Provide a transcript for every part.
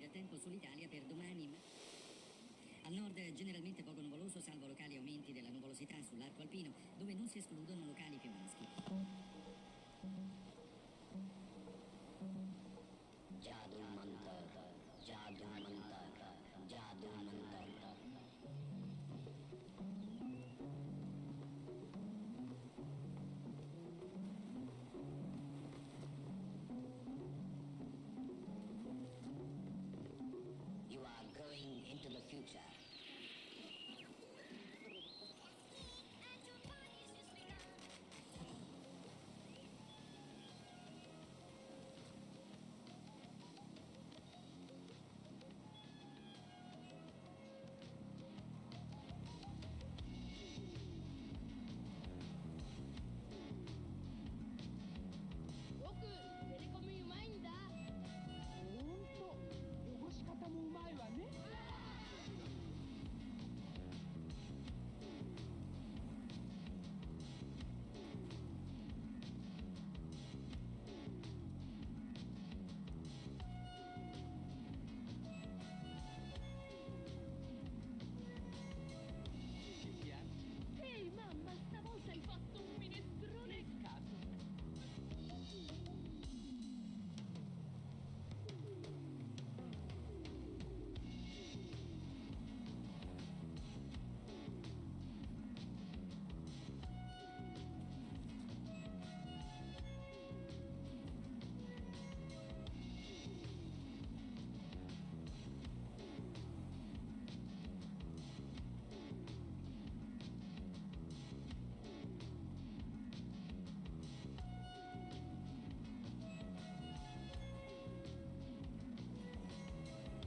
del tempo sull'Italia per domani. Al nord generalmente poco nuvoloso, salvo locali aumenti della nuvolosità sull'arco alpino, dove non si escludono locali piovaschi. Jadul Mantar, Jadul Mantar, Jadul Mantar. You are going into the future. Ehi mamma, stavolta hai fatto un minestrone a caso.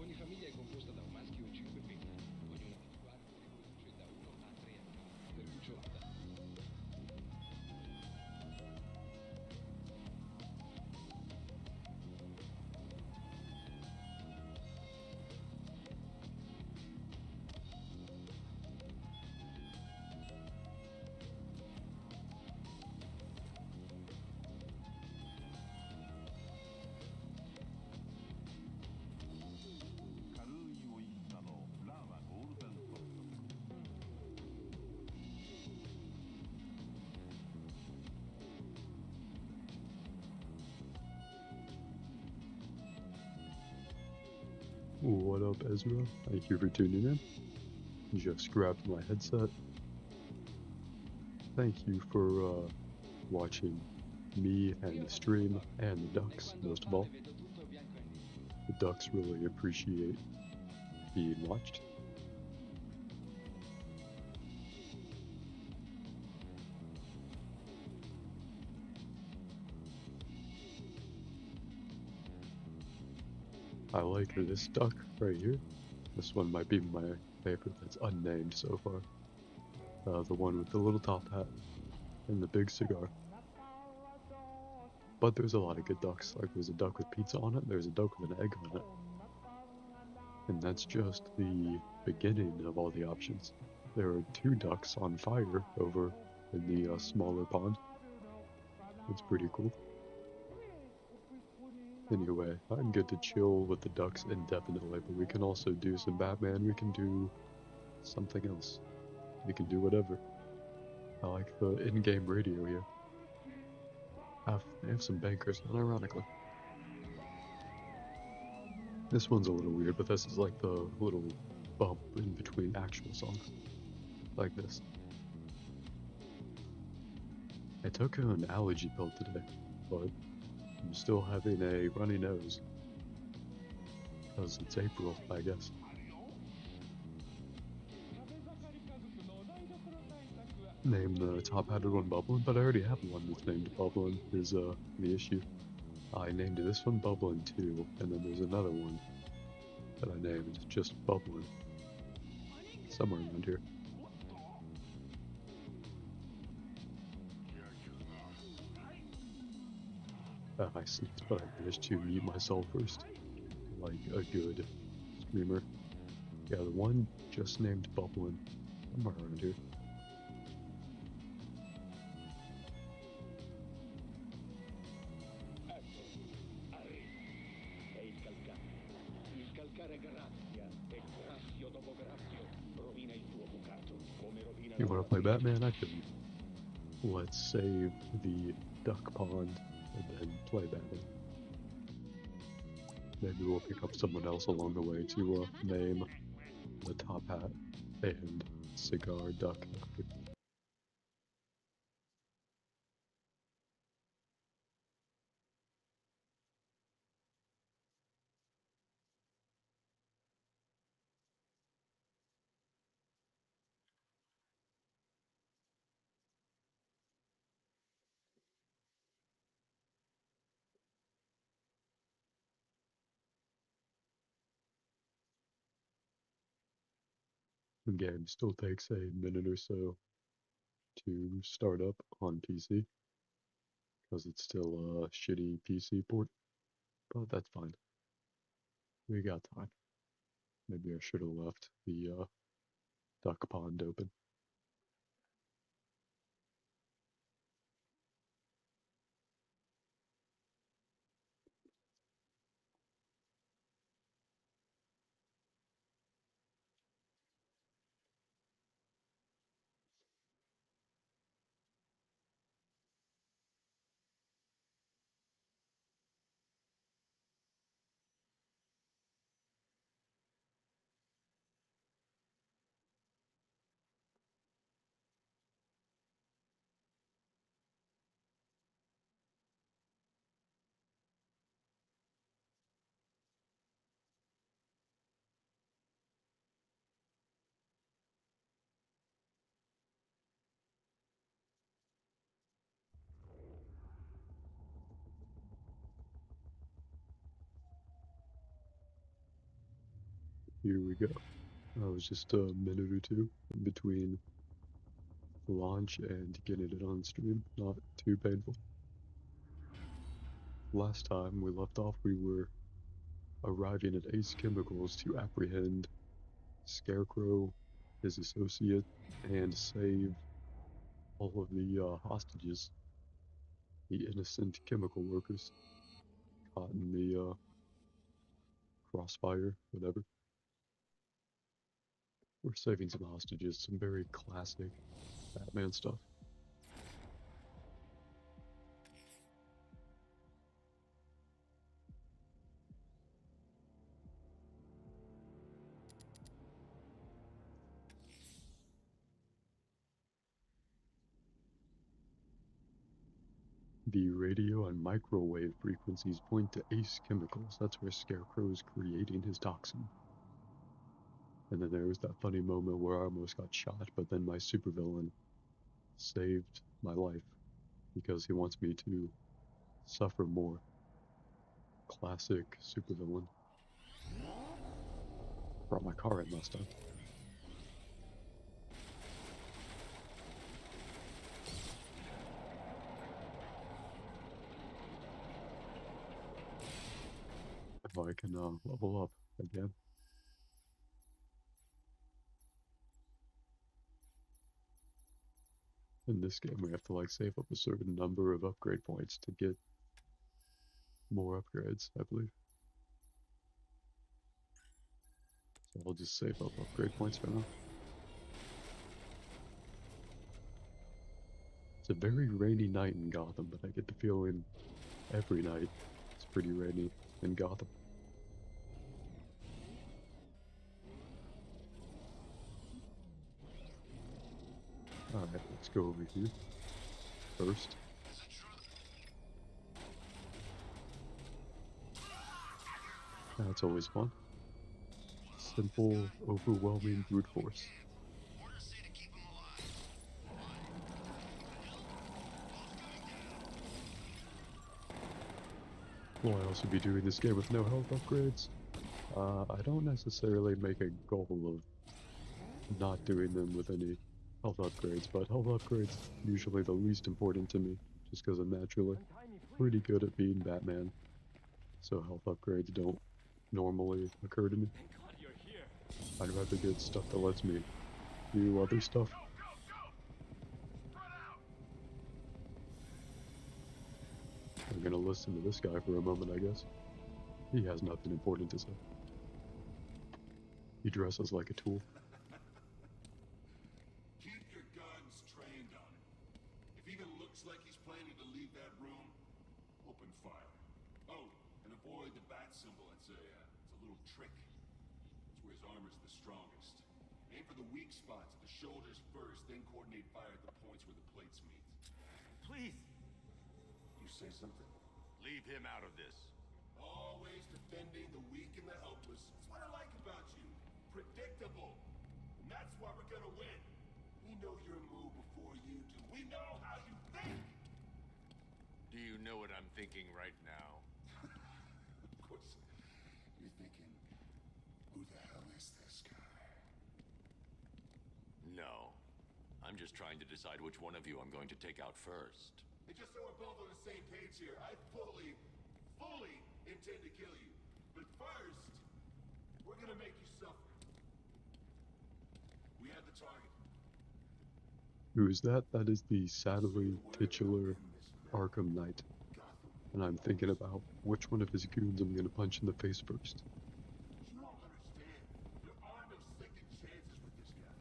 Ogni famiglia è composta da un maschio e 5 femmine, ognuna delle quali riproduce da 1 a 3 anni per cucciolata. What up, Ezra? Thank you for tuning in. Just grabbed my headset. Thank you for watching me and the stream and the ducks, most of all. The ducks really appreciate being watched. I like this duck right here. This one might be my favorite that's unnamed so far. The one with the little top hat and the big cigar. But there's a lot of good ducks. Like there's a duck with pizza on it, there's a duck with an egg on it. And that's just the beginning of all the options. There are 2 ducks on fire over in the smaller pond. It's pretty cool. Anyway, I'm good to chill with the ducks indefinitely, but we can also do some Batman, we can do something else. We can do whatever. I like the in-game radio here. They have some bankers, unironically. This one's a little weird, but this is like the little bump in between actual songs. Like this. I took an allergy pill today, but I'm still having a runny nose. Because it's April, I guess. Name the top-hatted one Bubbling, but I already have one that's named Bubbling, is the issue. I named this one Bubbling too, and then there's another one that I named just Bubbling. Somewhere around here. I sneezed, but I managed to mute myself first. Like a good streamer. Yeah, the one just named Bubbling. Somewhere around here. You want to play Batman? I can. Let's save the duck pond and then play Batman. Maybe we'll pick up someone else along the way to name the top hat and cigar duck after. The game still takes a minute or so to start up on PC because it's still a shitty PC port, but that's fine. We got time. Maybe I should have left the duck pond open. Here we go. That was just a minute or two in between launch and getting it on stream. Not too painful. Last time we left off, we were arriving at Ace Chemicals to apprehend Scarecrow, his associate, and save all of the hostages, the innocent chemical workers caught in the crossfire, whatever. We're saving some hostages, some very classic Batman stuff. The radio and microwave frequencies point to Ace Chemicals. That's where Scarecrow's creating his toxin. And then there was that funny moment where I almost got shot, but then my supervillain saved my life because he wants me to suffer more. Classic supervillain. Brought my car in last time. If I can level up again. In this game, we have to like save up a certain number of upgrade points to get more upgrades, I believe. So I'll just save up upgrade points for now. It's a very rainy night in Gotham, but I get the feeling every night it's pretty rainy in Gotham. Alright, let's go over here first. That's always fun. Simple, overwhelming brute force. Will I also be doing this game with no health upgrades? I don't necessarily make a goal of not doing them with any health upgrades, but health upgrades usually the least important to me, just because I'm naturally pretty good at being Batman, so health upgrades don't normally occur to me. I'd rather get stuff that lets me do other stuff. I'm gonna listen to this guy for a moment, I guess. He has nothing important to say. He dresses like a tool. Keep your Avoid the bat symbol. It's a little trick. It's where his armor's the strongest. Aim for the weak spots at the shoulders first, then coordinate fire at the points where the plates meet. Please. You say something? Leave him out of this. Always defending the weak and the helpless. That's what I like about you. Predictable. And that's why we're gonna win. We know your move before you do. We know how you think. Do you know what I'm thinking right now? Of course. You're thinking, who the hell is this guy? No. I'm just trying to decide which one of you I'm going to take out first. And just so we're both on the same page here, I fully intend to kill you. But first, we're gonna make you suffer. We have the target. Who is that? That is the sadly titular Arkham Knight. And I'm thinking about which one of his goons I'm gonna punch in the face first. You don't understand. There are no second chances with this guy.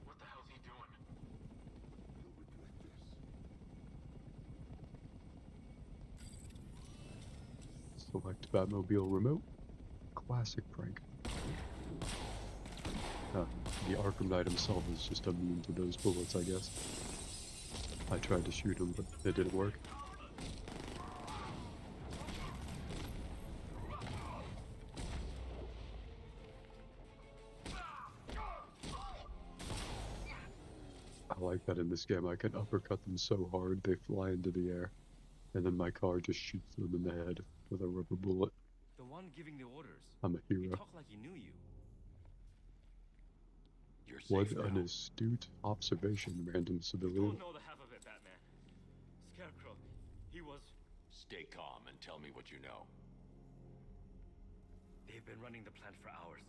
What the hell's he doing? You'll regret this. Select Batmobile remote. Classic prank. The Arkham Knight himself is just immune to those bullets, I guess. I tried to shoot him, but it didn't work. I like that in this game I can uppercut them so hard they fly into the air, and then my car just shoots them in the head with a rubber bullet. The one giving the orders. I'm a He hero. talked like he knew you. You're What safe an now. astute observation, random You civilian. don't know the half of it, Batman. Scarecrow, he was... Stay calm and tell me what you know. They've been running the plant for hours.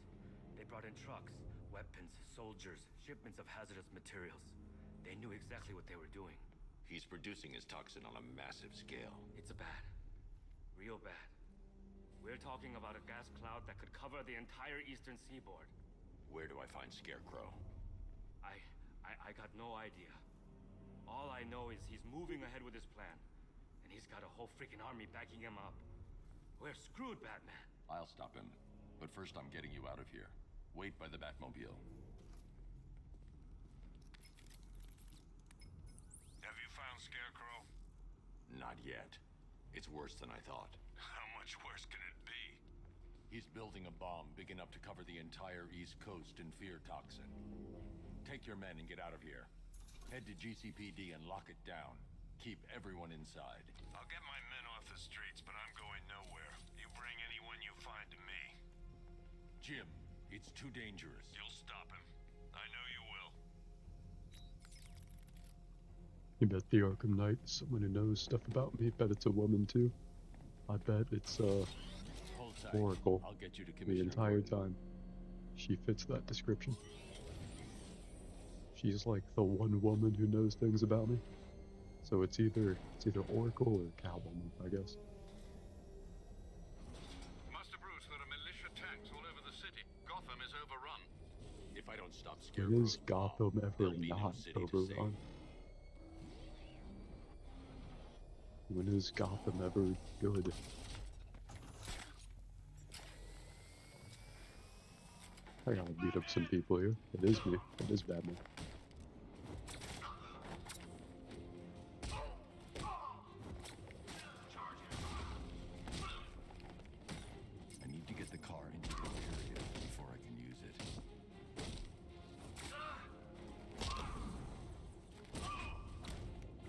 They brought in trucks, weapons, soldiers, shipments of hazardous materials. They knew exactly what they were doing. He's producing his toxin on a massive scale. It's bad. Real bad. We're talking about a gas cloud that could cover the entire eastern seaboard. Where do I find Scarecrow? I got no idea. All I know is he's moving ahead with his plan. And he's got a whole freaking army backing him up. We're screwed, Batman. I'll stop him. But first I'm getting you out of here. Wait by the Batmobile. Have you found Scarecrow? Not yet. It's worse than I thought. How much worse can it be? He's building a bomb big enough to cover the entire East Coast in fear toxin. Take your men and get out of here. Head to GCPD and lock it down. Keep everyone inside. I'll get my men off the streets, but I'm going nowhere. You bring anyone you find to me. Jim, it's too dangerous. You'll stop him. I know you will. You bet the Arkham Knight is someone who knows stuff about me. Bet it's a woman too. I bet it's Hold tight. Oracle I'll get you to the Commissioner entire Gordon. time. She fits that description. She's like the one woman who knows things about me. So it's either Oracle or Catwoman, I guess. Master Bruce, there are militia tanks all over the city. Gotham is overrun. If I don't stop When Scarecrow, is Gotham ever there'll be no not city to overrun? When is Gotham ever good? I gotta beat up some people here. It is me. It is Batman. I need to get the car into the area before I can use it.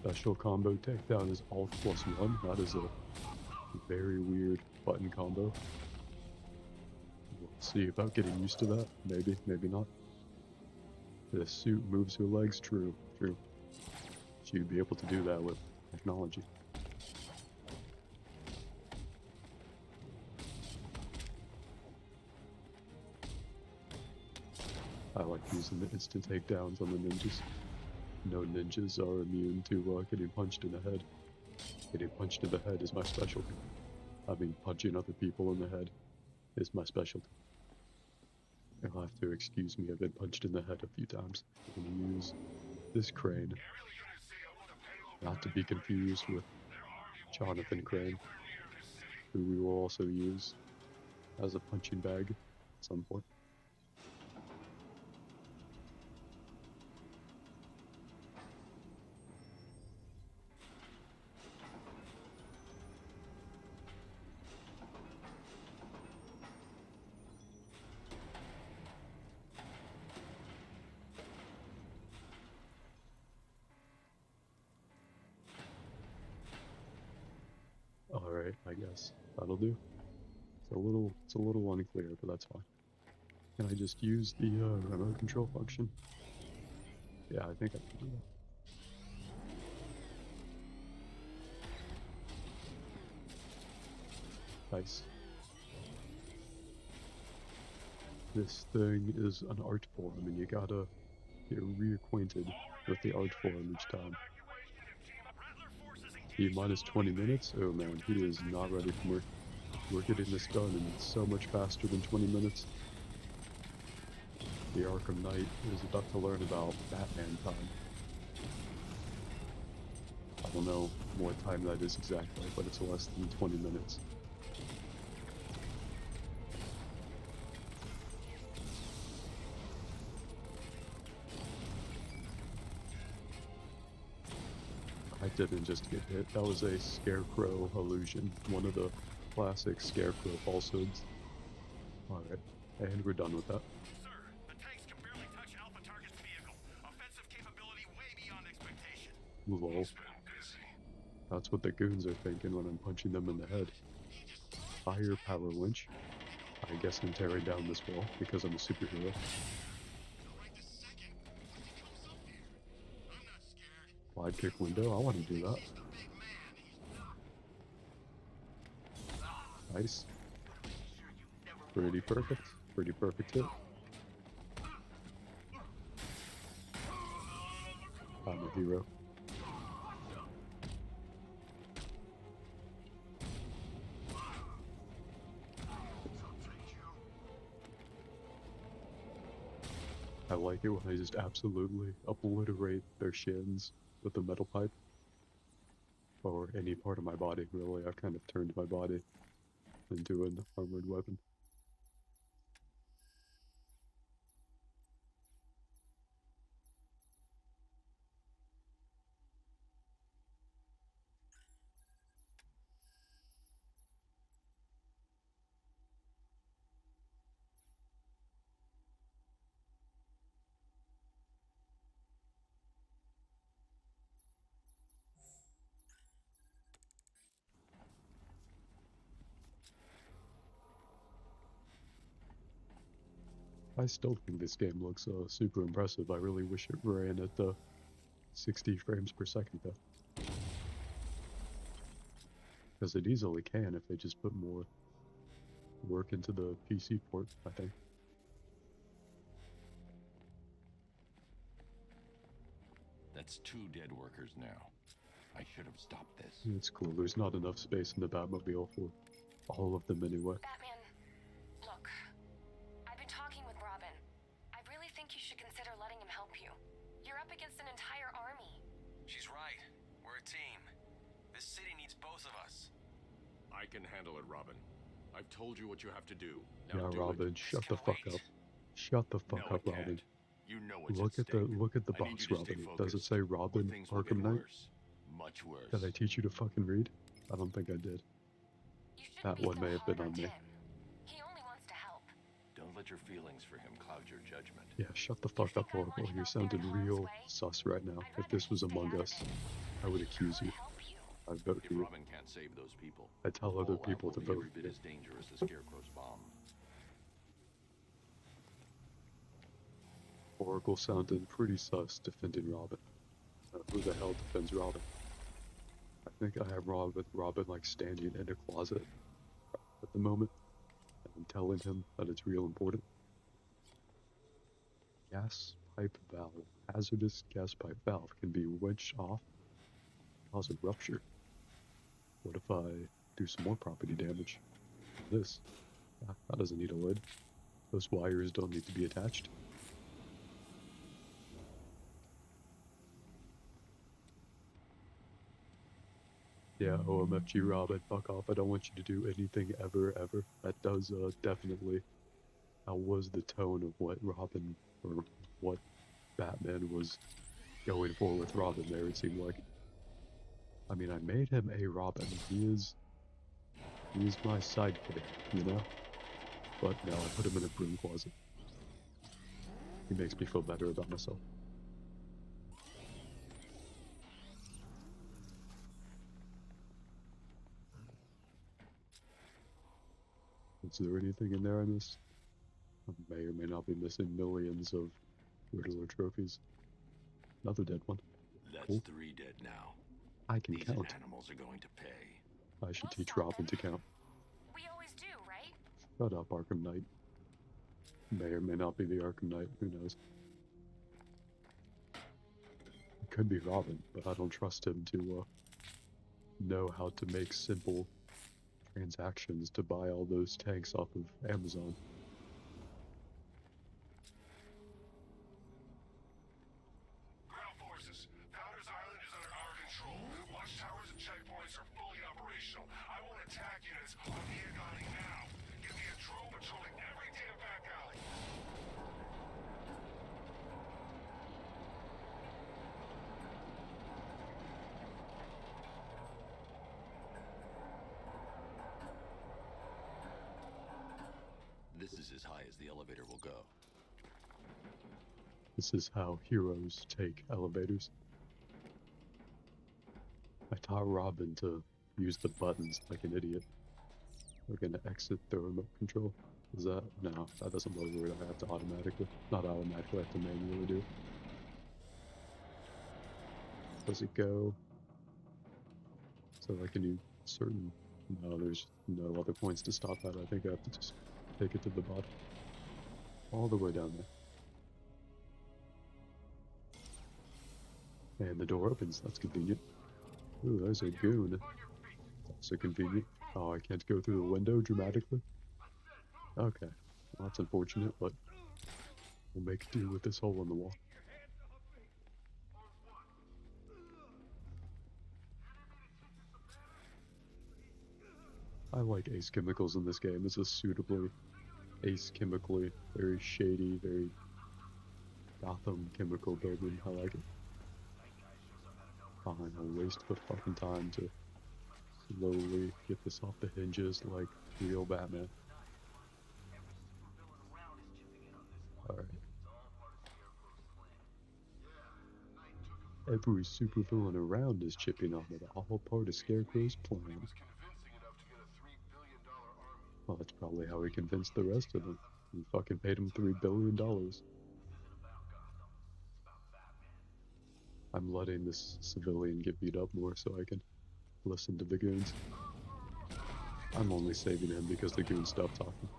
Special combo takedown is Alt +1. That is a very weird button combo. We'll see about getting used to that. Maybe, maybe not. The suit moves her legs. True, true. She'd be able to do that with technology. I like using the instant takedowns on the ninjas. No ninjas are immune to getting punched in the head. Getting punched in the head is my specialty. I mean, punching other people in the head is my specialty. You'll have to excuse me, I've been punched in the head a few times. I'm gonna use this Crane, not to be confused with Jonathan Crane. who we will also use as a punching bag at some point. Alright, I guess that'll do. It's a little unclear, but that's fine. Can I just use the remote control function? Yeah, I think I can do that. Nice. This thing is an art form, and you gotta get reacquainted with the art form each time. T minus 20 minutes? Oh man, he is not ready for me. We're getting this done in so much faster than 20 minutes. The Arkham Knight is about to learn about Batman time. I don't know what time that is exactly, but it's less than 20 minutes. I didn't just get hit. That was a Scarecrow illusion. One of the classic Scarecrow falsehoods. Alright, and we're done with that. Sir, the tanks can barely touch Alpha Target's vehicle. Offensive capability way beyond expectation. Lol. That's what the goons are thinking when I'm punching them in the head. Fire power winch. I guess I'm tearing down this wall because I'm a superhero. Wide kick window, I want to do that. Nice. Pretty perfect hit. I'm a hero. I like it when I just absolutely obliterate their shins with a metal pipe. Or any part of my body, really. I've kind of turned my body into an armored weapon. I still think this game looks super impressive. I really wish it ran at 60 frames per second though. Because it easily can if they just put more work into the PC port, I think. That's 2 dead workers now. I should have stopped this. It's cool, there's not enough space in the Batmobile for all of them anyway. Batman, look. I've been talking with Robin. I really think you should consider letting him help you. You're up against an entire army. She's right. We're a team. This city needs both of us. I can handle it, Robin. I've told you what you have to do. Yeah, Robin, shut the fuck up. Shut the fuck up, Robin. You know what's Look at the box, Robin. Does it say Robin Arkham Knight? Much worse. Did I teach you to fucking read? I don't think I did. That one may have been on me. He only wants to help. Don't let your feelings for him cloud your judgment. Yeah, shut the fuck up, Oracle. You're sounding real sus right now. If this was Among Us, I would accuse you. I vote for you. Robin can't save those people. I tell other people to vote every for bit you. as dangerous as Scarecrow's bomb. Oracle sounded pretty sus defending Robin. Who the hell defends Robin? I think I have Robin like standing in a closet at the moment. And I'm telling him that it's real important. Gas pipe valve. Hazardous gas pipe valve can be wrenched off, cause a rupture. What if I do some more property damage? This. That doesn't need a lid. Those wires don't need to be attached. Yeah, OMFG Robin, fuck off. I don't want you to do anything ever, ever. That does definitely was the tone of what Robin, or what Batman was going for with Robin there, it seemed like. I mean, I made him a Robin. He's my sidekick, you know? But now I put him in a broom closet. He makes me feel better about myself. Is there anything in there I missed? I may or may not be missing millions of Riddler trophies. Another dead one. That's Cool. 3 dead now. I can These count. animals are going to pay. I should teach Robin to count. We always do, right? Shut up, Arkham Knight. May or may not be the Arkham Knight, who knows. It could be Robin, but I don't trust him to know how to make simple transactions to buy all those tanks off of Amazon. Ground forces, Powder's Island is under our control. Watchtowers and checkpoints are fully operational. I want attack units on the Agani now. Give me a drone patrolling every damn back alley. This is as high as the elevator will go. This is how heroes take elevators. I taught Robin to use the buttons like an idiot. We're gonna exit the remote control. Is that? No, that doesn't lower it. I have to automatically. Not automatically, I have to manually do it. Does it go? So I can do certain... No, there's no other points to stop at. I think I have to just take it to the bottom. All the way down there. And the door opens. That's convenient. Ooh, there's a goon. That's so convenient. Oh, I can't go through the window dramatically? Okay. Well, that's unfortunate, but we'll make do with this hole in the wall. I like Ace Chemicals in this game. It's a suitably Ace Chemically, very shady, very Gotham chemical building. I like it. Fine, I'll waste the fucking time to slowly get this off the hinges like real Batman. Alright. Every supervillain around is chipping on it, all part of Scarecrow's plan. Well, that's probably how he convinced the rest of them. He fucking paid him $3 billion. I'm letting this civilian get beat up more so I can listen to the goons. I'm only saving him because the goons stopped talking.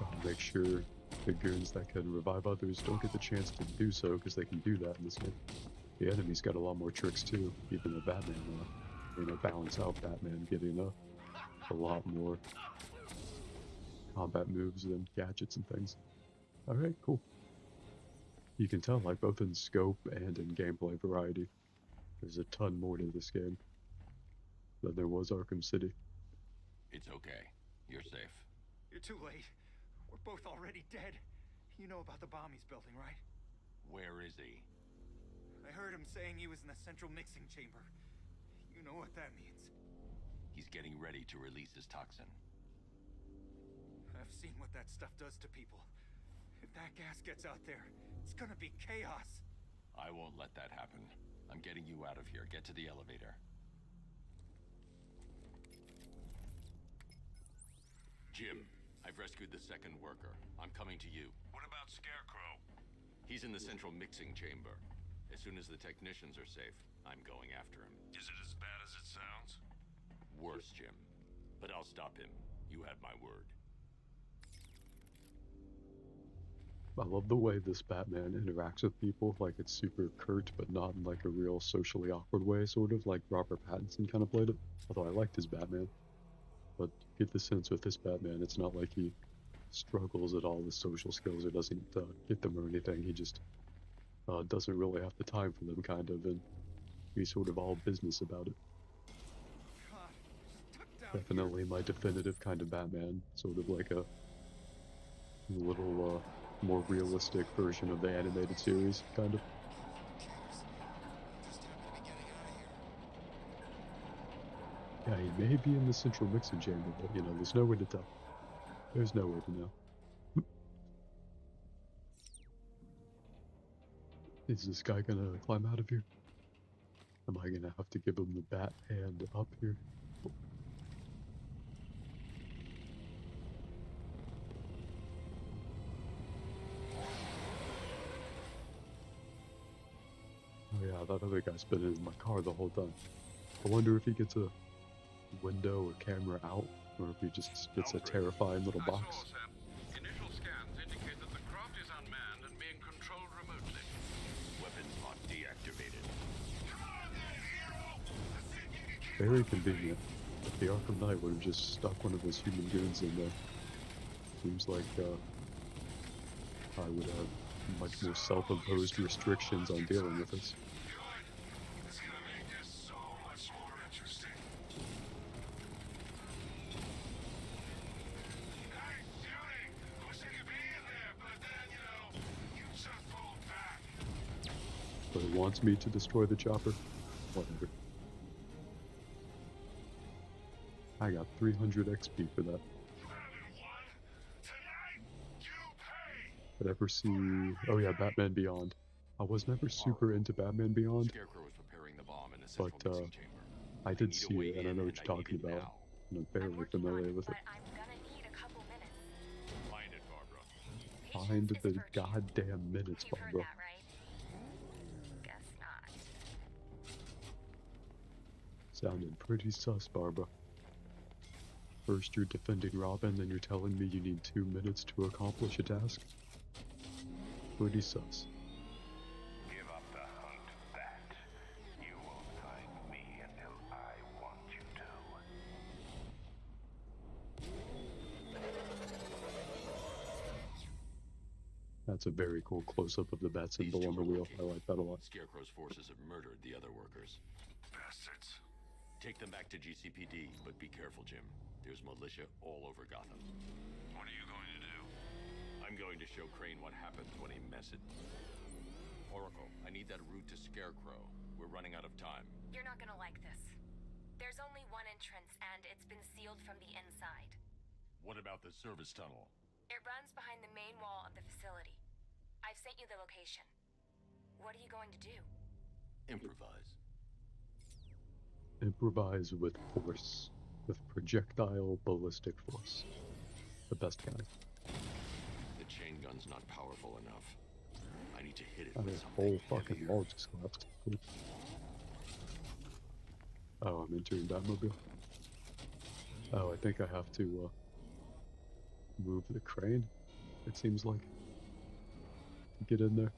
I'll make sure the goons that can revive others don't get the chance to do so because they can do that in this game. The enemy's got a lot more tricks too, even though Batman balance out Batman getting a lot more combat moves and gadgets and things. Alright, cool. You can tell, like, both in scope and in gameplay variety, there's a ton more to this game than there was Arkham City. It's okay. You're safe. You're too late. We're both already dead. You know about the bomb he's building, right? Where is he? I heard him saying he was in the central mixing chamber. You know what that means. He's getting ready to release his toxin. I've seen what that stuff does to people. If that gas gets out there, it's gonna be chaos. I won't let that happen. I'm getting you out of here. Get to the elevator. Jim, I've rescued the second worker. I'm coming to you. What about Scarecrow? He's in the central mixing chamber. As soon as the technicians are safe, I'm going after him. Is it as bad as it sounds? Worse, Jim. But I'll stop him. You have my word. I love the way this Batman interacts with people, like it's super curt, but not in like a real socially awkward way, sort of like Robert Pattinson kind of played it. Although I liked his Batman. But you get the sense with this Batman, it's not like he struggles at all with social skills or doesn't get them or anything. He just doesn't really have the time for them, kind of, and he's sort of all business about it. Definitely my definitive kind of Batman, sort of like a little more realistic version of the animated series, kind of. Yeah, he may be in the central mixing chamber, but you know, there's no way to tell. There's no way to know. Is this guy gonna climb out of here? Am I gonna have to give him the bat hand up here? Oh yeah, that other guy's been in my car the whole time. I wonder if he gets a window or camera out, or if he just gets a terrifying little box. Initial scans indicate that the craft is unmanned and being controlled remotely. Weapons lock deactivated. Very convenient. If the Arkham Knight would have just stuck one of his human goons in there. Seems like I would have much more self-imposed restrictions on dealing with this. It's gonna make this so much more interesting. Nice shooting! Wish I could be in there, but then, you know, you just pulled back. But it wants me to destroy the chopper? Whatever. I got 300 XP for that. Did I ever see... Oh yeah, Batman Beyond. I was never super into Batman Beyond, Scarecrow is preparing the bomb in the central but mixing chamber. I did see it, and I know what you're talking about, and I'm fairly familiar with it. I'm gonna need a couple minutes. Find it, Barbara. Find the goddamn minutes, You've heard Barbara. that, right? Guess not. Sounded pretty sus, Barbara. First you're defending Robin, then you're telling me you need 2 minutes to accomplish a task? Pretty sus. Give up the hunt, Bat. You won't find me until I want you to. That's a very cool close-up of the bat symbol on the wheel. I like that a lot. Scarecrow's forces have murdered the other workers. Bastards. Take them back to GCPD, but be careful, Jim. There's militia all over Gotham. What are you going to do? I'm going to show Crane what happens when he messes. Oracle, I need that route to Scarecrow. We're running out of time. You're not gonna like this. There's only one entrance, and it's been sealed from the inside. What about the service tunnel? It runs behind the main wall of the facility. I've sent you the location. What are you going to do? Improvise. Improvise with force. With projectile ballistic force. The best kind. The chain gun's not powerful enough. I need to hit it I mean, with a something whole fucking heavier. wall just collapsed. Oh, I'm entering Batmobile. Oh, I think I have to move the crane, it seems like, to get in there.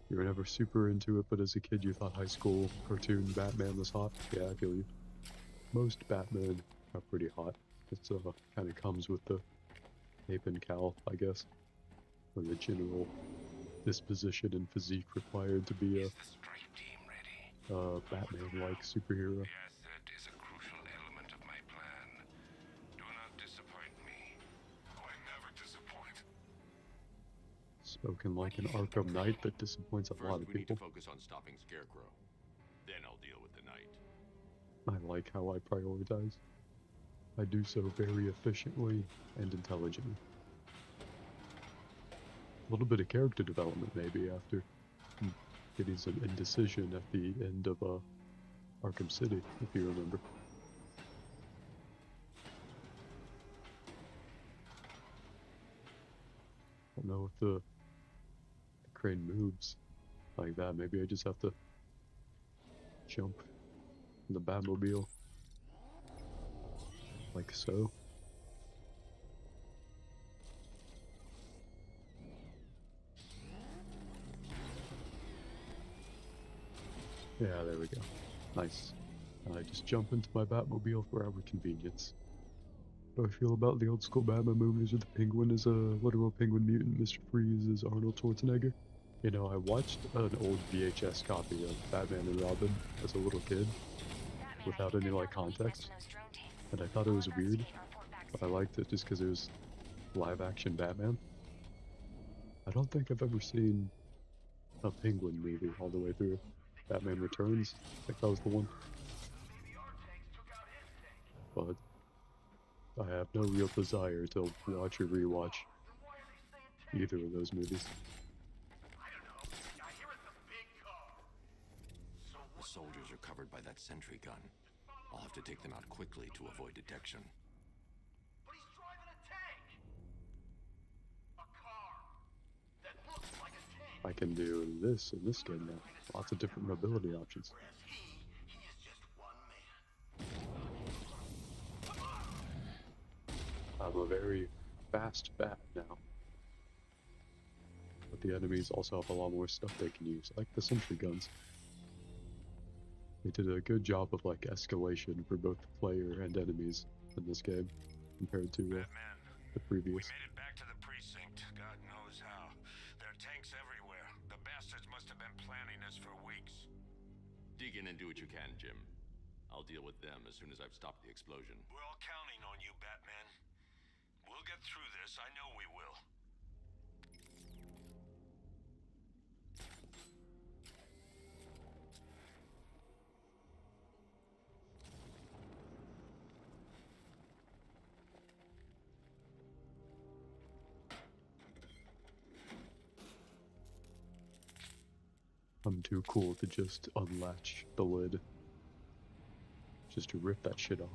You were never super into it, but as a kid you thought high school cartoon Batman was hot. Yeah, I feel you. Most Batman are pretty hot. It's kind of comes with the cape and cowl, I guess, or the general disposition and physique required to be a Batman-like superhero. Yes, that is a crucial element of my plan. Do not disappoint me. Oh, I never disappoint. Spoken like an Arkham Knight that disappoints a lot of First, we need to people. focus on stopping Scarecrow. Then I'll deal with the Knight. I like how I prioritize. I do so very efficiently and intelligently. A little bit of character development maybe after getting some indecision at the end of Arkham City, if you remember. I don't know if the crane moves like that. Maybe I just have to jump in the Batmobile like so. Yeah, there we go. Nice. and I just jump into my Batmobile for our convenience. How do I feel about the old school Batman movies where the Penguin is a literal penguin mutant, Mr. Freeze is Arnold Schwarzenegger? You know, I watched an old VHS copy of Batman and Robin as a little kid, without any like context, and I thought it was weird, but I liked it just because it was live action Batman. I don't think I've ever seen a Penguin movie all the way through. Batman Returns, I think that was the one. But I have no real desire to watch or rewatch either of those movies. The soldiers are covered by that sentry gun. I'll have to take them out quickly to avoid detection. But he's driving a tank! A car that looks like a tank! I can do this in this game now. Lots of different mobility options. He is just one man. I'm a very fast bat now. But the enemies also have a lot more stuff they can use, like the sentry guns. They did a good job of like escalation for both the player and enemies in this game, compared to the previous. We made it back to the precinct, God knows how. There are tanks everywhere. The bastards must have been planning this for weeks. Dig in and do what you can, Jim. I'll deal with them as soon as I've stopped the explosion. We're all counting on you, Batman. We'll get through this, I know we will. I'm too cool to just unlatch the lid. Just to rip that shit off.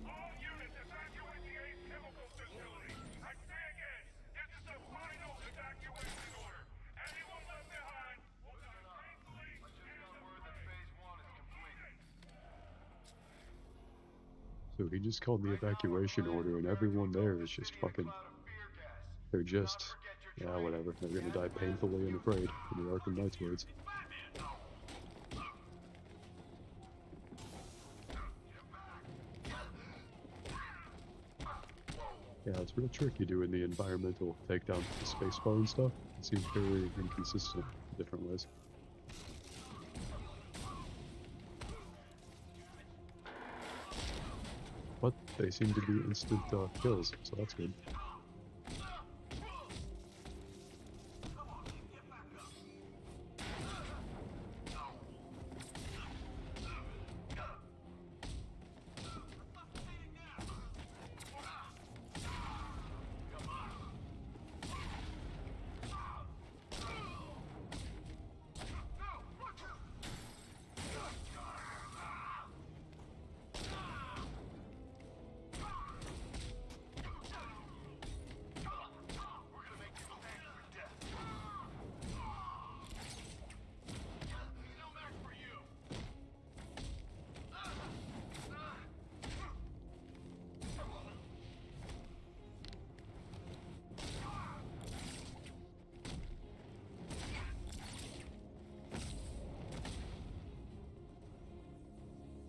All units evacuate the Ace Chemical Facility. I say again, this is the final evacuation order. Anyone left behind will die painfully. I just got word that phase 1 is complete. So he just called the evacuation order and everyone there is just fucking... They're just... yeah, whatever. They're gonna die painfully and afraid, in the Arkham Knight's words. Yeah, it's real tricky doing the environmental takedown with the spacebar and stuff. It seems very inconsistent in different ways. But they seem to be instant kills, so that's good.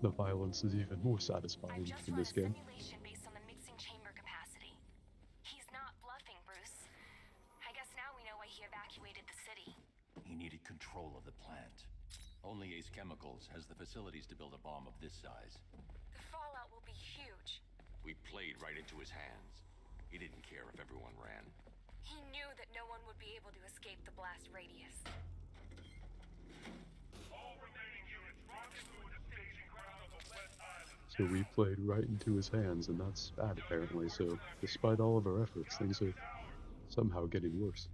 The violence is even more satisfying in this game. Simulation based on the mixing chamber capacity. He's not bluffing, Bruce. I guess now we know why he evacuated the city. He needed control of the plant. Only Ace Chemicals has the facilities to build a bomb of this size. The fallout will be huge. We played right into his hands. He didn't care if everyone ran. He knew that no one would be able to escape the blast radius. All remaining units rendezvous at the staging ground of the West Island. So we played right into his hands, and that's bad apparently, so despite all of our efforts, things are somehow getting worse.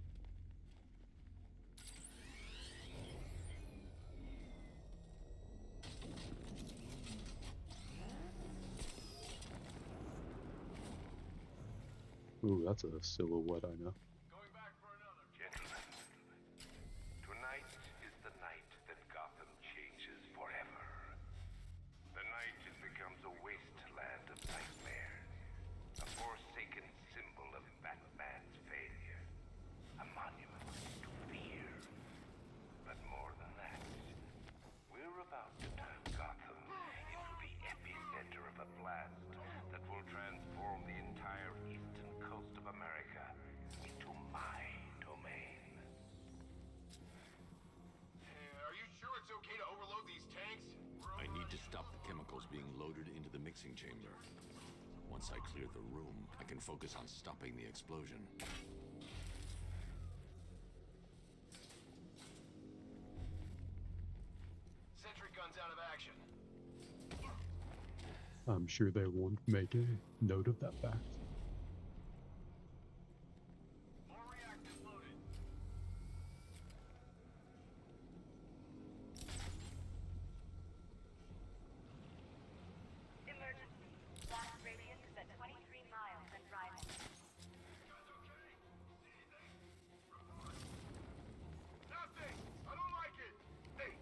Ooh, that's a silhouette I know. Gentlemen, tonight is the night that Gotham changes forever. The night it becomes a wasteland of nightmares, a forsaken symbol of Batman's failure, a monument being loaded into the mixing chamber. Once I clear the room, I can focus on stopping the explosion. Sentry gun's out of action. I'm sure they won't make a note of that fact. More reactors loaded. Emergency. Blast radius is at 23 miles and rising. Nothing! I don't like it! Hey!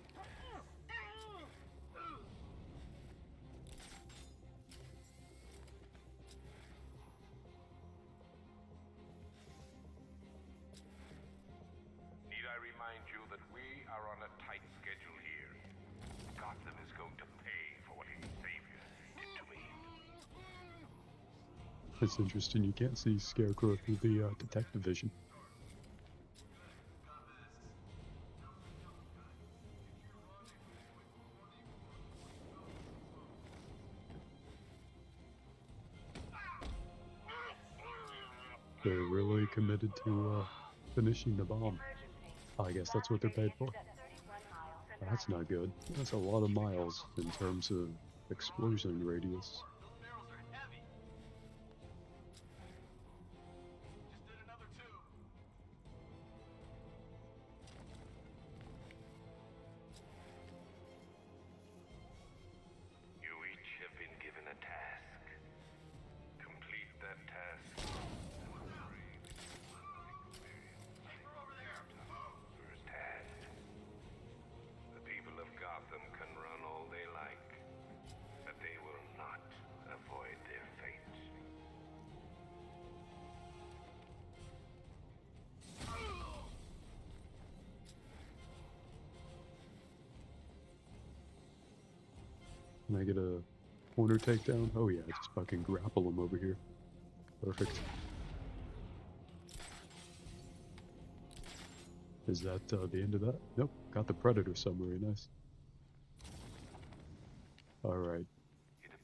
Need I remind you that we are on a tight schedule here? Gotham is going to pay for what its savior did to me. It's interesting, you can't see Scarecrow through the detective vision. They're really committed to finishing the bomb. I guess that's what they're paid for. That's not good. That's a lot of miles in terms of explosion radius. Those barrels are heavy. Just did another two. You each have been given a task. Complete that task. Firsthand. The people of Gotham can run all they like, but they will not avoid their fate. Can I get a corner takedown? Oh yeah, just fucking grapple him over here. Perfect. Is that the end of that? Nope, got the Predator summary, nice. Alright,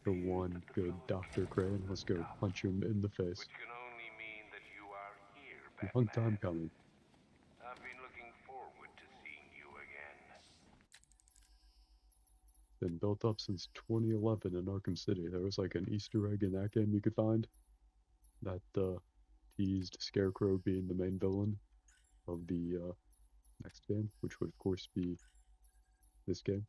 the one good Dr. Crane, let's go punch him in the face. Which can only mean that you are here, Long Batman. time coming. I've been looking forward to seeing you again. Been built up since 2011 in Arkham City. There was like an Easter egg in that game you could find that teased Scarecrow being the main villain of the next game, which would of course be this game.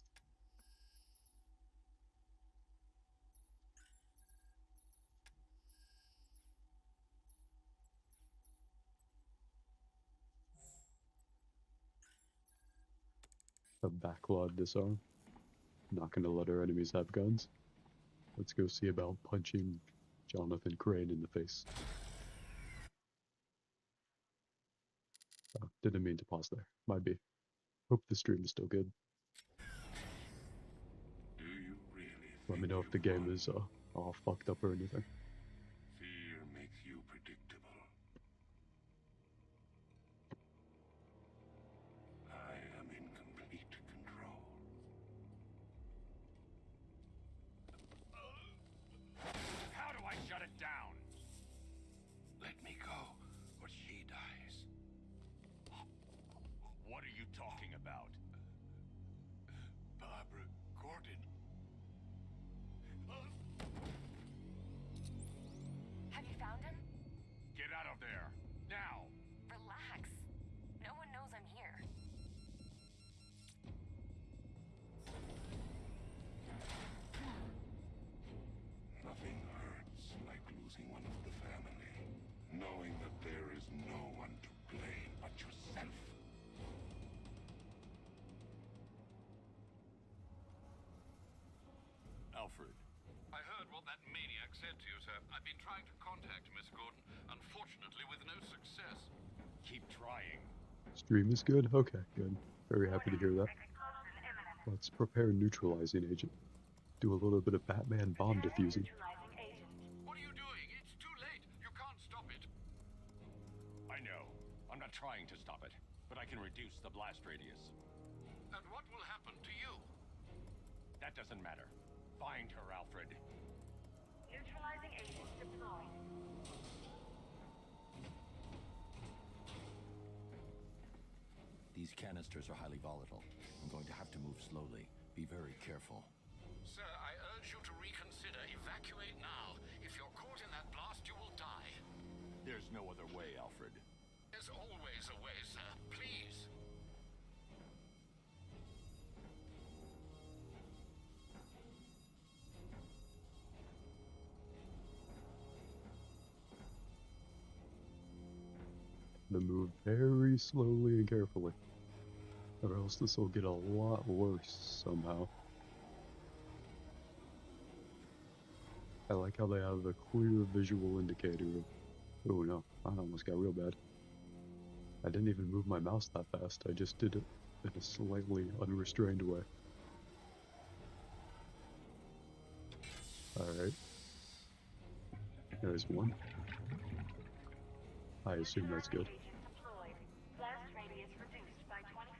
A backlot disarm. Not gonna let our enemies have guns. Let's go see about punching Jonathan Crane in the face. Oh, didn't mean to pause there. Might be. Hope the stream is still good. Do you really Let me know if the game is all fucked up or anything. Fear makes you predictable. I am in complete control. How do I shut it down? Let me go, or she dies. What are you talking about? Barbara Gordon. Have you found him? Get out of there! Now! Relax. No one knows I'm here. Nothing hurts like losing one of the family. Knowing that there is no one to blame but yourself. Alfred, I heard what that maniac said to you, sir. I've been trying to contact Miss Gordon, unfortunately with no success. keep trying. Stream is good? Okay, good. Very happy to hear that. Let's prepare neutralizing agent. Do a little bit of Batman bomb defusing. What are you doing? It's too late. You can't stop it. I know. I'm not trying to stop it, but I can reduce the blast radius. And what will happen to you? That doesn't matter. Find her, Alfred. Neutralizing agent deployed. These canisters are highly volatile. I'm going to have to move slowly. Be very careful. Sir, I urge you to reconsider. Evacuate now. If you're caught in that blast, you will die. There's no other way, Alfred. There's always a way, sir. Please. To move very slowly and carefully, or else this will get a lot worse somehow. I like how they have a clear visual indicator of, oh no, I almost got real bad. I didn't even move my mouse that fast, I just did it in a slightly unrestrained way. Alright. There's one. I assume that's good. Deployed. Blast radius reduced by 25%.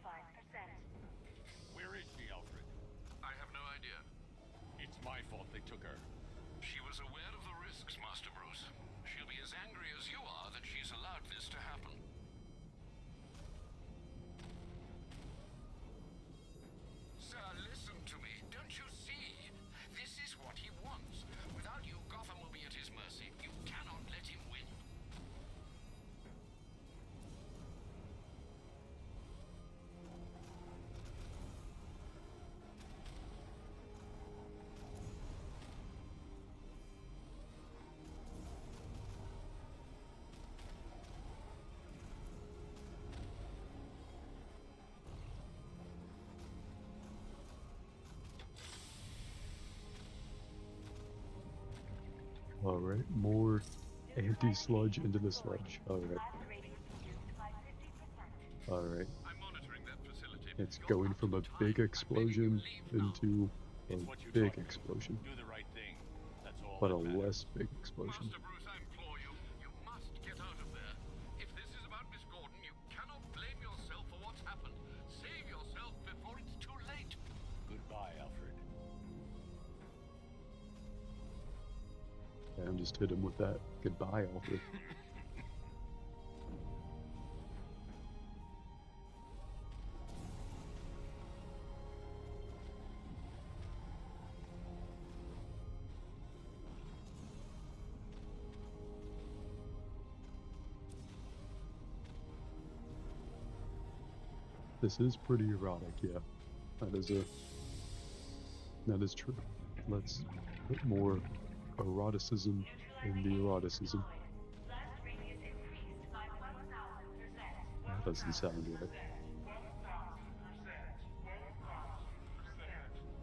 Where is she, Alfred? I have no idea. It's my fault they took her. She was aware of the risks, Master Bruce. She'll be as angry as you are that she's allowed this to happen. Sir, listen to me. Don't you see? This is what he wants. Without you, Gotham will be at his mercy. You cannot let him win. Alright, more anti-sludge into the sludge. Alright. Blast radius reduced by 50%. Alright. I'm monitoring that facility. It's going from a big explosion into a big explosion. Do the right thing. That's all. But a that matters. less big explosion. Master Bruce, I implore you, you must get out of there. If this is about Miss Gordon, you cannot blame yourself for what's happened. Save yourself before it's too late. Goodbye, Alfred. Sam just hit him with that goodbye, Alfred. This is pretty erotic, yeah. That is true. Let's put more eroticism in the eroticism. Blast radius increased by 1,000%. That doesn't sound right.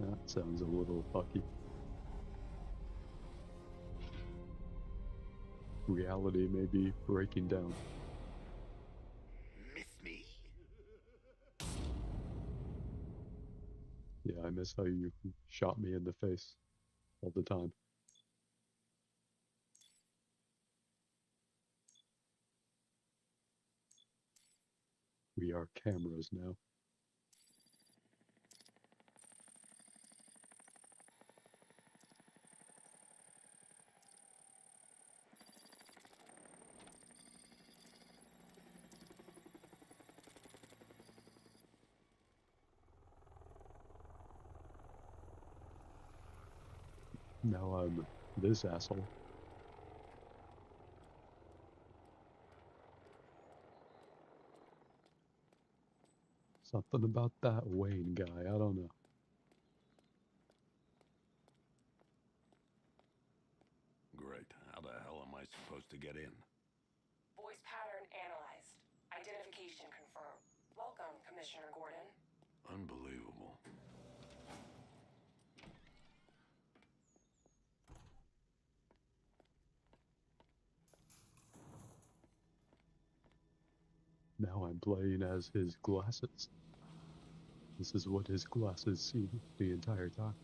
That sounds a little fucky. Reality may be breaking down. Miss me? Yeah, I miss how you shot me in the face all the time. We are cameras now. Now I'm this asshole. Something about that Wayne guy, I don't know. Great. How the hell am I supposed to get in? Voice pattern analyzed. Identification confirmed. Welcome, Commissioner Gordon. Unbelievable. Now I'm playing as his glasses. This is what his glasses see the entire time.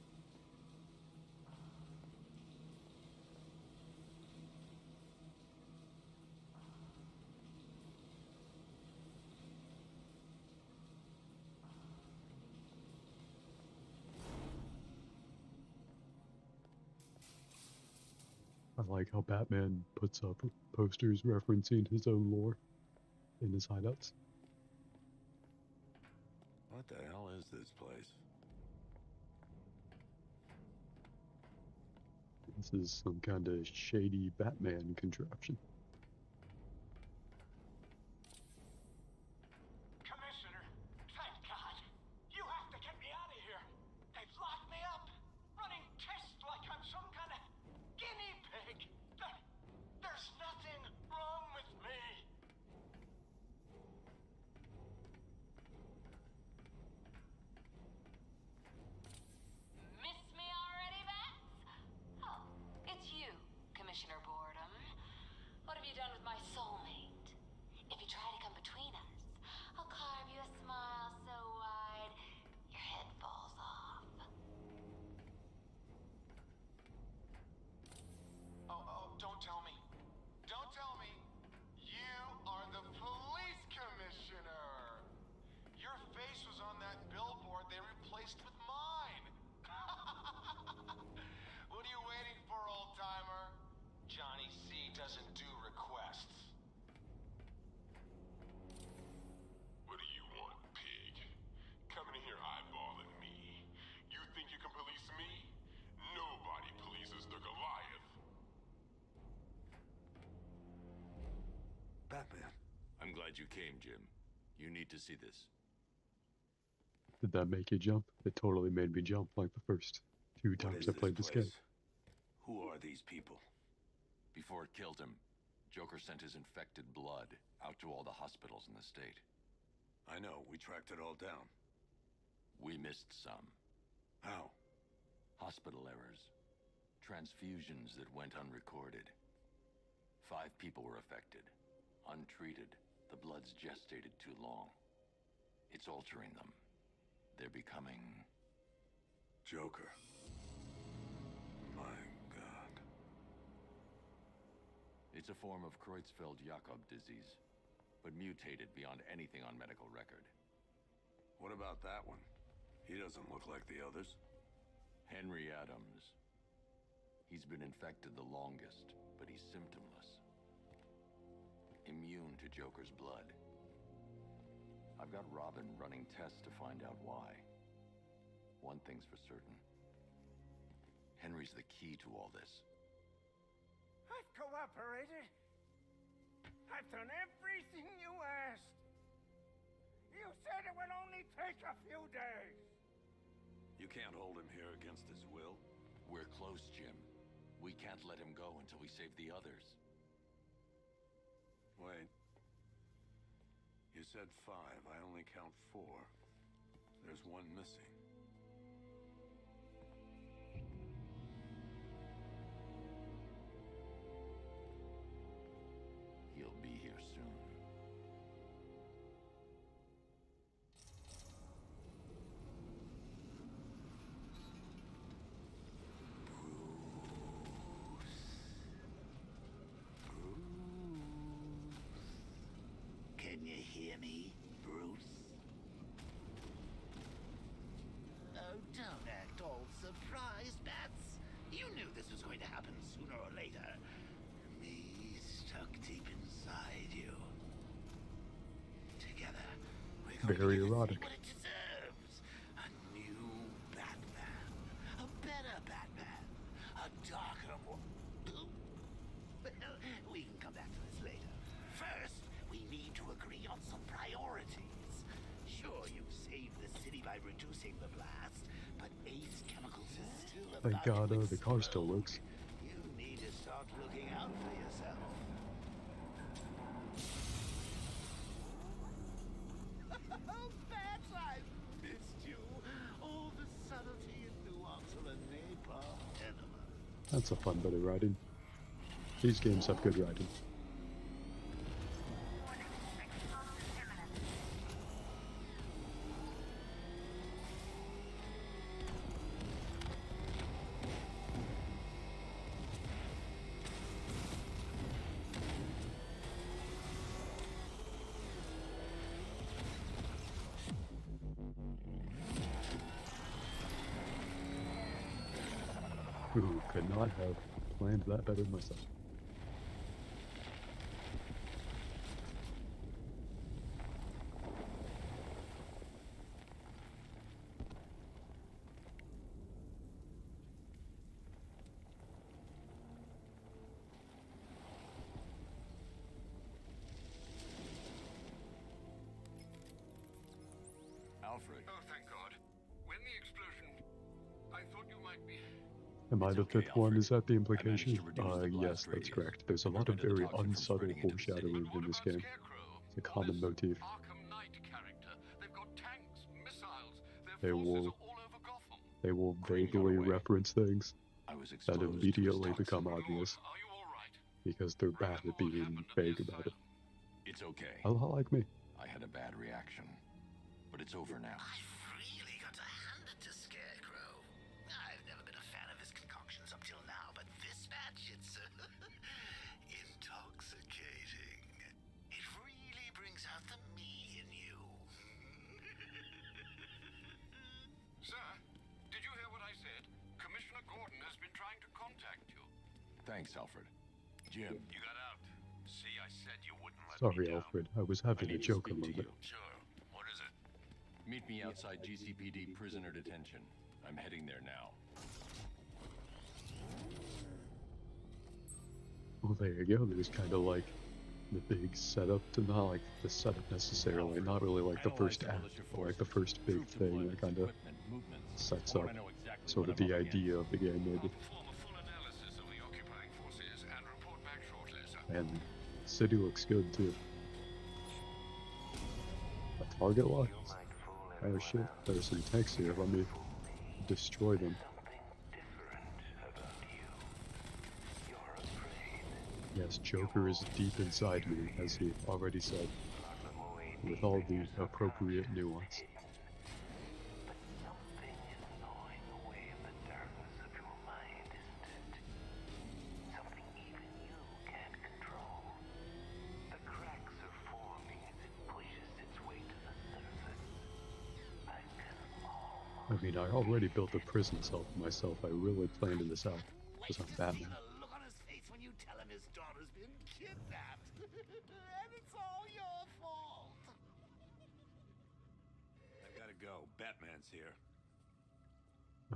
I like how Batman puts up posters referencing his own lore in his hideouts. What the hell is this place? This is some kind of shady Batman contraption. Commissioner, thank God. You have to get me out of here. They've locked me up, running tests like I'm some kind of guinea pig. There's nothing wrong with me. Miss me already, Bats? Oh, it's you, Commissioner Boredom. What have you done with my soulmate? If you try to come between us, I'll carve you a smile so wide your head falls off. Oh, don't tell me. Don't tell me. You are the police commissioner. Your face was on that billboard they replaced with mine. What are you waiting for, old-timer? Johnny C doesn't do requests. What do you want, pig? Coming in here eyeballing me. You think you can police me? Nobody polices the Goliath. Batman. I'm glad you came, Jim. You need to see this. Did that make you jump? It totally made me jump like the first 2 What times is I played this game. place? Who are these people? Before it killed him, Joker sent his infected blood out to all the hospitals in the state. I know, we tracked it all down. We missed some. How? Hospital errors. Transfusions that went unrecorded. 5 people were affected. Untreated, the blood's gestated too long. It's altering them. They're becoming... Joker. My God. It's a form of Creutzfeldt-Jakob disease, but mutated beyond anything on medical record. What about that one? He doesn't look like the others. Henry Adams. He's been infected the longest, but he's symptomless. Immune to Joker's blood. I've got Robin running tests to find out why. One thing's for certain. Henry's the key to all this. I've cooperated. I've done everything you asked. You said it would only take a few days. You can't hold him here against his will. We're close, Jim. We can't let him go until we save the others. Wait. You said 5. I only count 4. There's one missing. He'll be here soon. Can you hear me, Bruce? Oh, don't act all surprised, Bats. You knew this was going to happen sooner or later. Me stuck deep inside you. Together, we're going Very to give erotic. it what it deserves. A new Batman. A better Batman. A darker one. Well, we can come back to this later. First, we need to agree on some priorities. Sure, you saved the city by reducing the blast, but Ace Chemicals is still Thank about God to the car still explode. works. You need to start looking out for yourself. Oh, Bats, I missed you. All the subtlety and nuance of a napalm enema. That's a fun bit of riding. These games have good riding. Who could not have planned that better myself. Alfred. Oh, thank God. When the explosion, I thought you might be. Am I the okay, fifth one? Alfred. Is that the I managed to implication? reduce the blast Yes, that's radius. correct. There's a I lot of prevented the very toxin from unsubtle spreading into the city. foreshadowing But what in this about game. Scarecrow? It's a common This motif. Arkham Knight character. They've got tanks, missiles. They Their forces will, are all over Gotham. they will Crane got vaguely away. reference things I was that exposed to his immediately toxin. become Lord, obvious are you all right? because they're bad Remember at what being happened at the vague about it. asylum? It's okay. A lot like me. I had a bad reaction, but it's over now. I've really got to hand it to Scarecrow. I've never been a fan of his concoctions up till now, but this batch, it's intoxicating. It really brings out the me in you. Sir, did you hear what I said? Commissioner Gordon has been trying to contact you. Thanks, Alfred. Jim. You got out. See, I said you wouldn't let me Sorry, down. Alfred. I was I having a need to Joker speak to moment. you. Sure. What is it? Meet me outside GCPD prisoner detention. I'm heading there now. Well, there you go. There's kind of like the big setup to not like the setup necessarily, not really like the first act, but like the first big thing that kind of sets up sort of the idea of the game, maybe. Perform a full analysis of the occupying forces and report back shortly, sir. And city looks good too. A target lock? Oh shit, there's some tanks here. Let me destroy them. Yes, Joker is deep inside me, as he already said, with all the appropriate nuance. I mean, I already built a prison cell for myself. I really planned this out, because I'm Batman. The look on his face when you tell him his daughter's been kidnapped. And it's all your fault. I've got to go. Batman's here.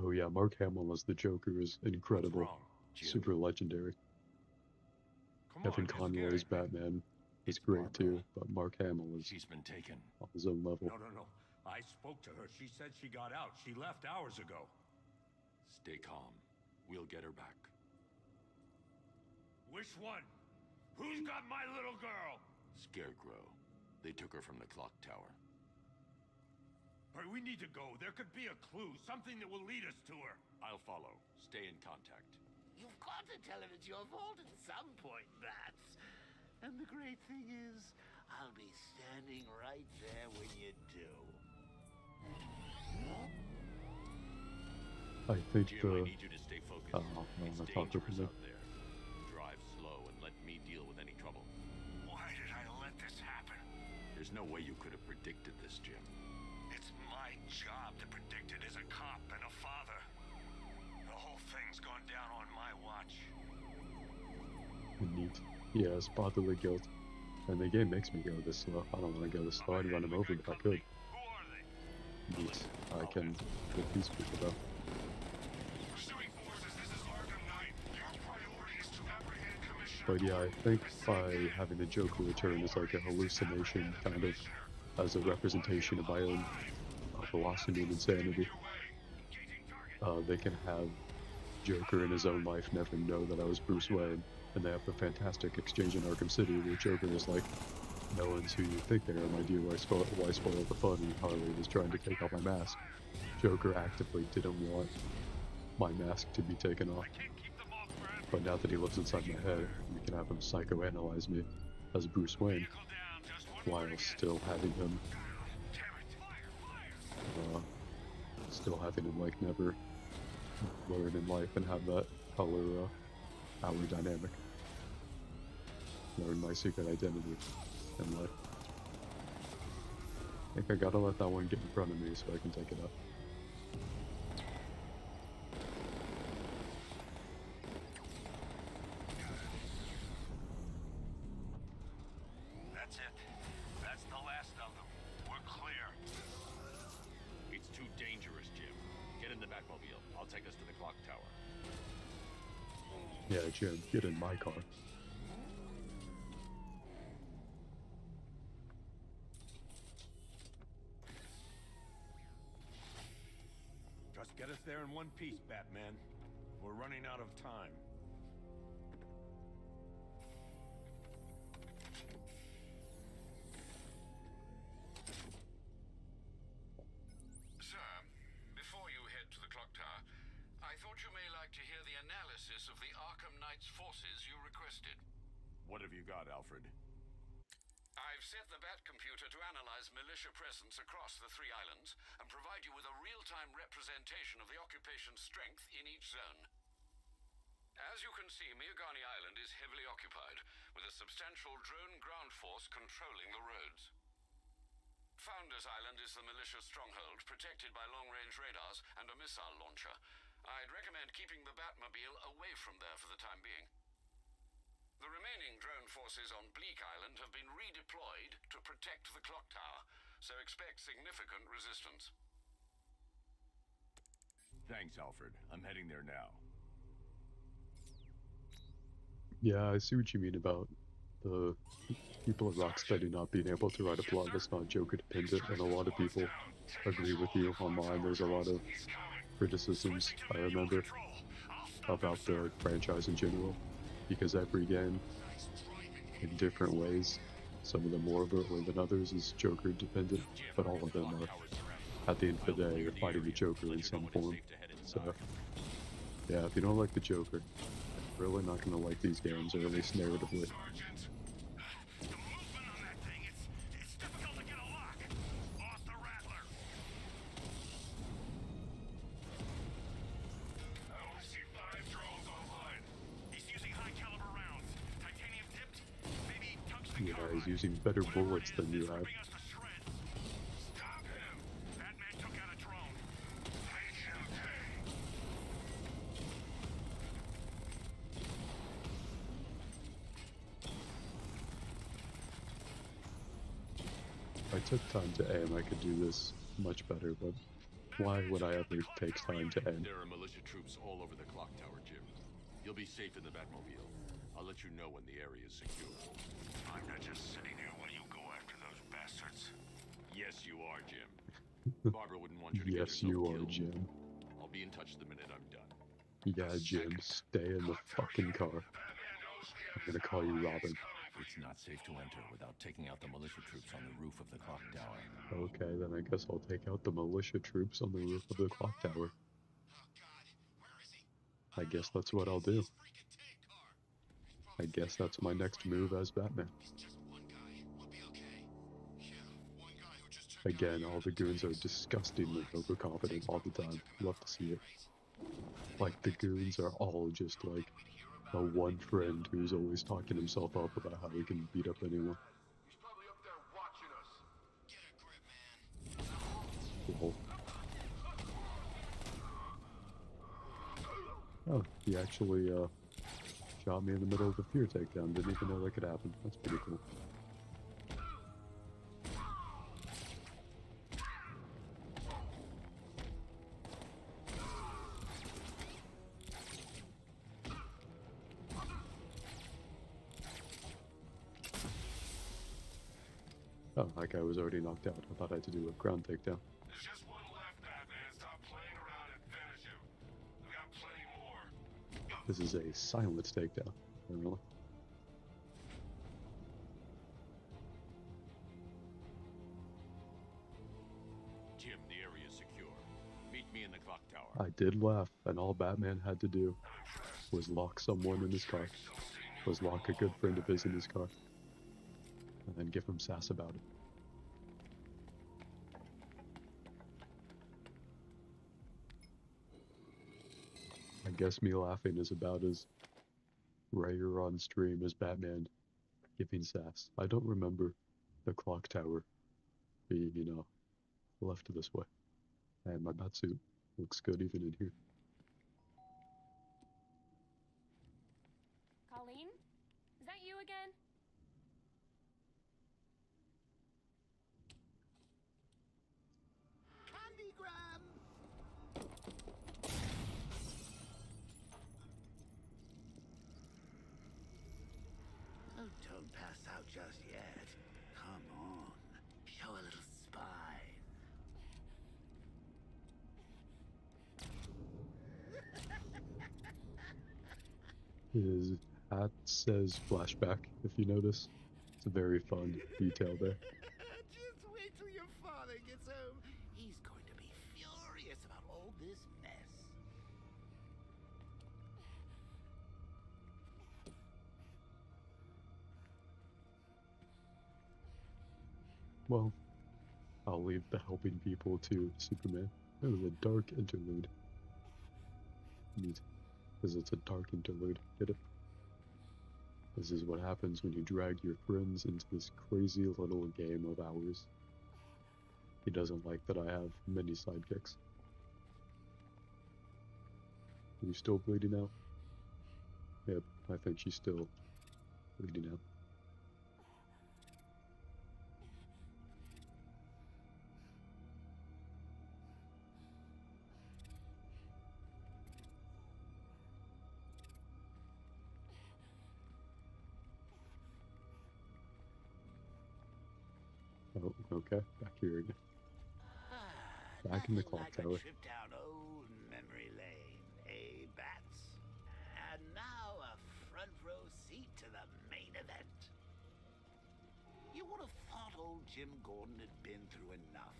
Oh yeah, Mark Hamill as the Joker is incredible. What's wrong, Jim? Super legendary. Come Kevin on, Conroy's Batman is great too, but Mark Hamill is She's been taken. on his own level. No. I spoke to her. She said she got out. She left hours ago. Stay calm. We'll get her back. Which one? Who's got my little girl? Scarecrow. They took her from the clock tower. All right, we need to go. There could be a clue, something that will lead us to her. I'll follow. Stay in contact. You've got to tell him it's your fault at some point, Bats. And the great thing is, I'll be standing right there when you do. I think Jim, the... I need you to stay focused. I don't know, I'm It's gonna talk dangerous openly. out there. Drive slow and let me deal with any trouble. Why did I let this happen? There's no way you could have predicted this, Jim. It's my job to predict it as a cop and a father. The whole thing's gone down on my watch. Neat. Yes, bodily guilt. And the game makes me go this slow. I don't want to go this slow. I'd run him over if I could. Who are they? Neat. I can get these people though. Pursuing forces, this is Arkham Knight. Your priority is to apprehend Commissioner But yeah, I think by having the Joker return as like a hallucination, kind of, as a representation of my own velocity and insanity, they can have Joker in his own life never know that I was Bruce Wayne, and they have the fantastic exchange in Arkham City where Joker is like, no one's who you think they are, my dear, why spoil the fun? And Harley was trying to take off my mask. Joker actively didn't want my mask to be taken off. But now that he lives inside my head, we can have him psychoanalyze me as Bruce Wayne, while still having him, like never learn in life and have that power dynamic. Learn my secret identity in life. I think I gotta let that one get in front of me so I can take it up. That's it. That's the last of them. We're clear. It's too dangerous, Jim. Get in the Batmobile. I'll take us to the clock tower. Yeah, Jim, get in my car. Just get us there in one piece, Batman. We're running out of time. Sir, before you head to the clock tower, I thought you may like to hear the analysis of the Arkham Knight's forces you requested. What have you got, Alfred? I've set the Bat computer to analyze militia presence across the three islands and provide you with a real-time representation of the occupation's strength in each zone. As you can see, Miagani Island is heavily occupied, with a substantial drone ground force controlling the roads. Founders Island is the militia stronghold, protected by long-range radars and a missile launcher. I'd recommend keeping the Batmobile away from there for the time being. The remaining drone forces on Bleak Island have been redeployed to protect the clock tower, so expect significant resistance. Thanks, Alfred. I'm heading there now. Yeah, I see what you mean about the people at Rocksteady not being able to write a plot that's not Joker dependent, and a lot of people agree with you online. There's a lot of criticisms, I remember, about the franchise in general, because every game, in different ways, some of them more overtly than others, is Joker dependent, but all of them are, at the end of the day, you're fighting the Joker in some form. So, yeah, if you don't like the Joker, you're really not going to like these games, or at least narratively. Yeah, he's using better bullets than you have. If I took time to aim, I could do this much better, but why would I ever take time to aim? There are militia troops all over the clock tower, Jim. You'll be safe in the Batmobile. I'll let you know when the area is secure. I'm not just sitting here while you go after those bastards. Yes, you are, Jim. Barbara wouldn't want you to Yes, get you yourself are, killed. Jim. I'll be in touch the minute I'm done. Yeah, Jim, stay in the fucking car. I'm gonna call you Robin. It's not safe to enter without taking out the militia troops on the roof of the clock tower. Okay, then I guess I'll take out the militia troops on the roof of the clock tower. I guess that's what I'll do. I guess that's my next move as Batman. Again, all the goons are disgustingly overconfident all the time. Love to see it. Like, the goons are all just like a one friend who's always talking himself up about how he can beat up anyone. Cool. Oh, he actually shot me in the middle of the fear takedown. Didn't even know that could happen. That's pretty cool. Oh, that guy was already knocked out. I thought I had to do a ground takedown. There's just one left, Batman. Stop playing around and finish him. We got plenty more. This is a silent takedown, apparently. Jim, the area is secure. Meet me in the clock tower. I did laugh, and all Batman had to do was lock someone in his car. Was lock a good friend of his in his car. And then give him sass about it. I guess me laughing is about as rare on stream as Batman giving sass. I don't remember the clock tower being, left this way. And my batsuit looks good even in here. Colleen? Is that you again? His hat says flashback, if you notice. It's a very fun detail there. Just wait till your father gets home. He's going to be furious about all this mess. Well, I'll leave the helping people to Superman. It was a dark interlude. Neat. Because it's a dark interlude. Get it? This is what happens when you drag your friends into this crazy little game of ours. He doesn't like that I have many sidekicks. Are you still bleeding out? Yep, I think she's still bleeding out. Oh, okay, back here again. Back in the clock tower. Trip down old memory lane, eh, Bats? And now a front row seat to the main event. You would have thought old Jim Gordon had been through enough.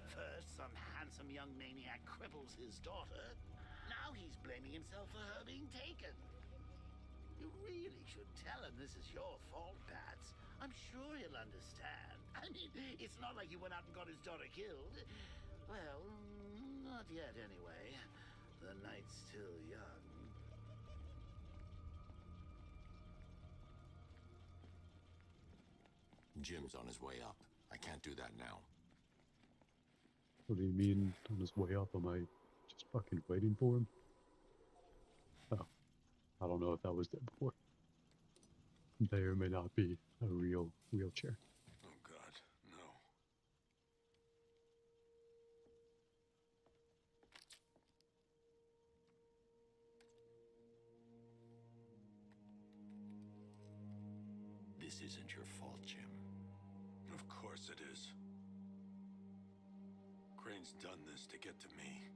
First, some handsome young maniac cripples his daughter. Now he's blaming himself for her being taken. You really should tell him this is your fault, Bats. I'm sure he'll understand. I mean, it's not like you went out and got his daughter killed. Well, not yet anyway. The night's still young. Jim's on his way up. I can't do that now. What do you mean on his way up? Am I just fucking waiting for him? Oh, I don't know if that was there before. There may not be a real wheelchair. Oh God, no. This isn't your fault, Jim. Of course it is. Crane's done this to get to me.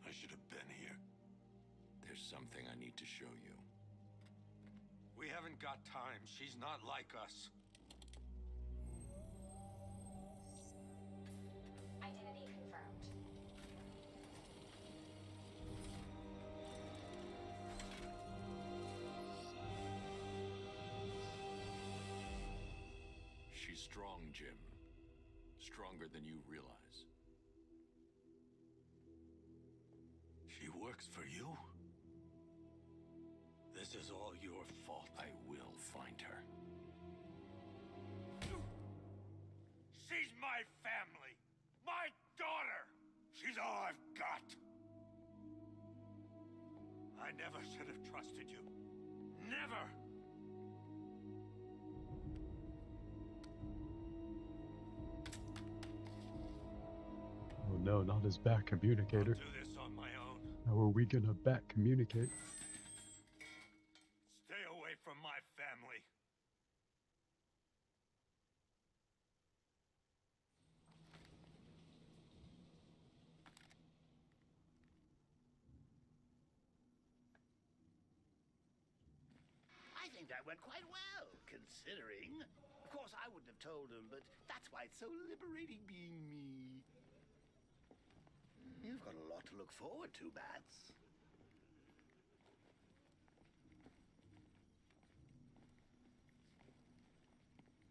I should have been here. There's something I need to show you. We haven't got time. She's not like us. Identity confirmed. She's strong, Jim. Stronger than you realize. She works for you? This is all your fault. I will find her. She's my family. My daughter. She's all I've got. I never should have trusted you. Never. Oh no, not his back communicator. I'll do this on my own. How are we gonna back communicate? Stay away from my family. I think that went quite well, considering. Of course, I wouldn't have told him, but that's why it's so liberating being me. You've got a lot to look forward to, Bats.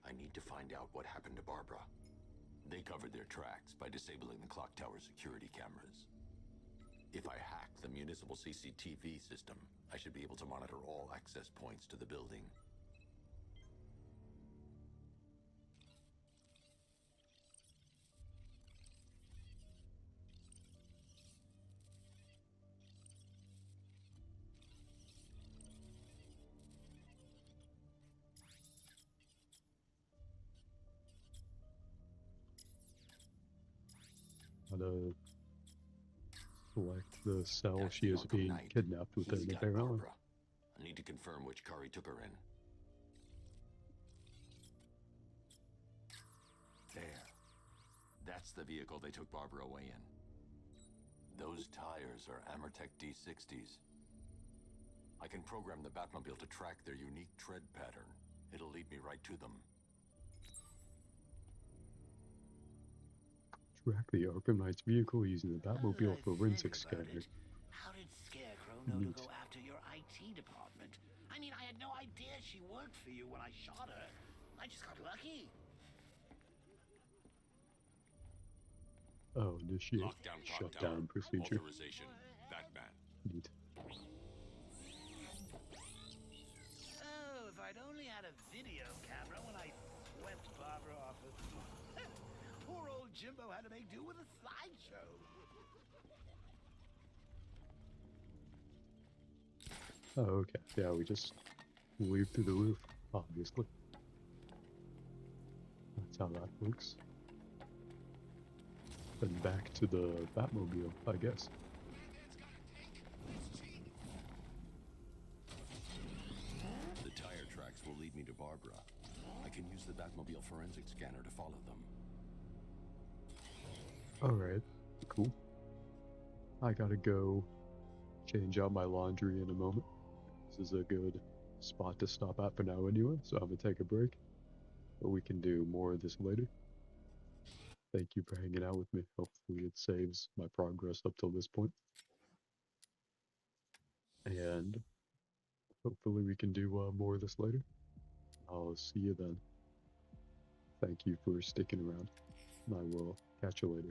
I need to find out what happened to Barbara. They covered their tracks by disabling the clock tower security cameras. If I hack the municipal CCTV system, I should be able to monitor all access points to the building. How to select the cell That's she the is Arkham being Knight. kidnapped within He's the got Bear Island. Barbara. I need to confirm which car he took her in. There. That's the vehicle they took Barbara away in. Those tires are Amertec D60s. I can program the Batmobile to track their unique tread pattern. It'll lead me right to them. Track the Arkham Knight's vehicle using the Batmobile forensic scanner. How did Scarecrow know to Neat. go after your IT department? I mean, I had no idea she worked for you when I shot her. I just got lucky. Oh, initiate Lockdown clock shutdown tower. procedure. Authorization. Batman. Neat. Oh, if I'd only had a video camera when I swept Barbara off her feet. Poor old Jimbo had to make do with a slideshow. Oh, okay. Yeah, we just leave through the roof, obviously. That's how that works. Then back to the Batmobile, I guess. The tire tracks will lead me to Barbara. I can use the Batmobile forensic scanner to follow them. Alright, cool. I gotta go change out my laundry in a moment. This is a good spot to stop at for now anyway, so I'm gonna take a break. But we can do more of this later. Thank you for hanging out with me. Hopefully it saves my progress up till this point. And hopefully we can do more of this later. I'll see you then. Thank you for sticking around. I will catch you later.